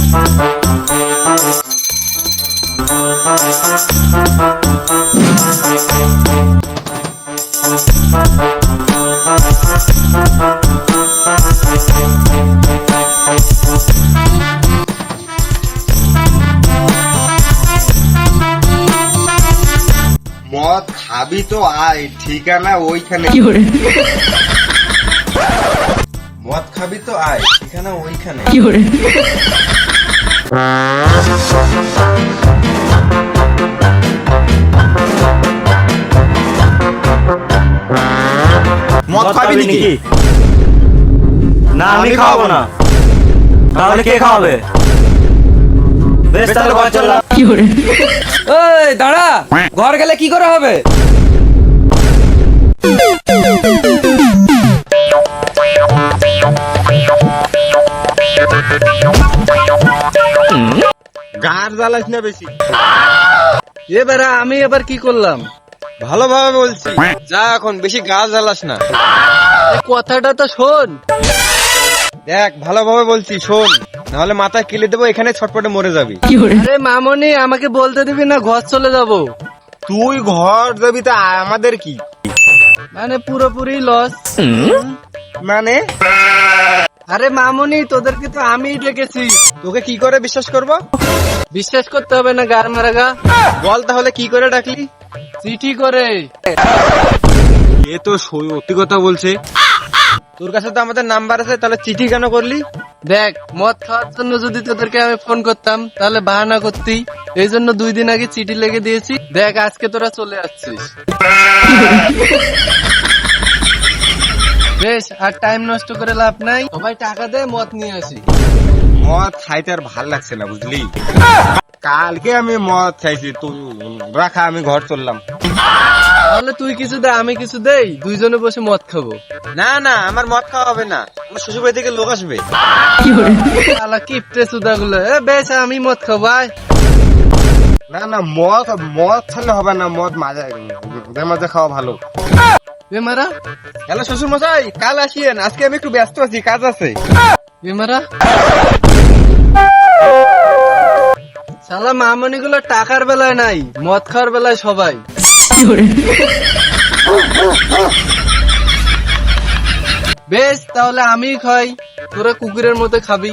মদ খাবি তো আয়, ঠিকানা ওইখানে। মদ খাবি তো আয়, ঠিকানা ওইখানে। মদ খাবি নাকি? না আমি খাওয়াবো না। তাহলে কে খাওয়াবে? বেশ তাহলে ঘর চললাম। ওই দাঁড়া, ঘর গেলে কি করে হবে? গার জ্বালাস না বেশি। এবারে আমি এবার কি করলাম? ভালোভাবে বলছি, যা এখন বেশি গা জ্বালাস না। কথাটা তো শোন। দেখ ভালোভাবে বলছি, শোন, নাহলে মাথায় কিলে দেবো, এখানে ছটপটে মরে যাবি। আরে মামনি, আমাকে বলতে দিবি না? ঘর চলে যাব। তুই ঘর যাবি তা আমাদের কি? মানে পুরোপুরি লস। মানে আরে মামনি, তোদেরকে তো আমি ডেকেছি। তোকে কি করে বিশ্বাস করব? বিশ্বাস করতে হবে না, গার মারাগা। বল তাহলে কি করে ডাকলি? চিঠি করে। এ তো সত্যি কথা বলছে। তোর কাছে তো আমাদের নাম্বার আছে, তাহলে চিঠি কেন করলি? দেখ, মদ খাওয়ার জন্য যদি তোদেরকে আমি ফোন করতাম তাহলে বাহানা করতি। এই জন্য 2 দিন আগে চিঠি লিখে দিয়েছি। দেখ আজকে তোরা চলে আসছিস। বেশ, আর টাইম নষ্ট করে লাভ নাই। সবাই টাকা দে, মদ নিয়ে আসি। মদ খাইতে আর ভাল লাগছে না, বুঝলি? কালকে আমি মদ খাইছি, তুই রাখা, আমি ঘর চললাম। তাহলে তুই কিছু দে, আমি কিছু দেই, দুইজনে বসে মদ খাবো। না না, আমার মদ খাওয়া হবে না, আমার শ্বশুর বাড়ি থেকে লোক আসবে। শালা কিপটে সুদাগুলো। বেশ, আমি মদ খাবো। আয়। না না, মদ মদ খেলে হবে না, মদ মাঝে মাঝে খাওয়া ভালো। বেমারা, হ্যালো শ্বশুর মশাই, কাল আসিয়েন, আজকে আমি একটু ব্যস্ত আছি, কাজ আছে। বেমারা। শালা মামনি গুলো টাকার বেলায় নাই, মদ খাওয়ার বেলায় সবাই। বেশ, তাহলে আমি খাই, তোরা কুকুরের মতো খাবি।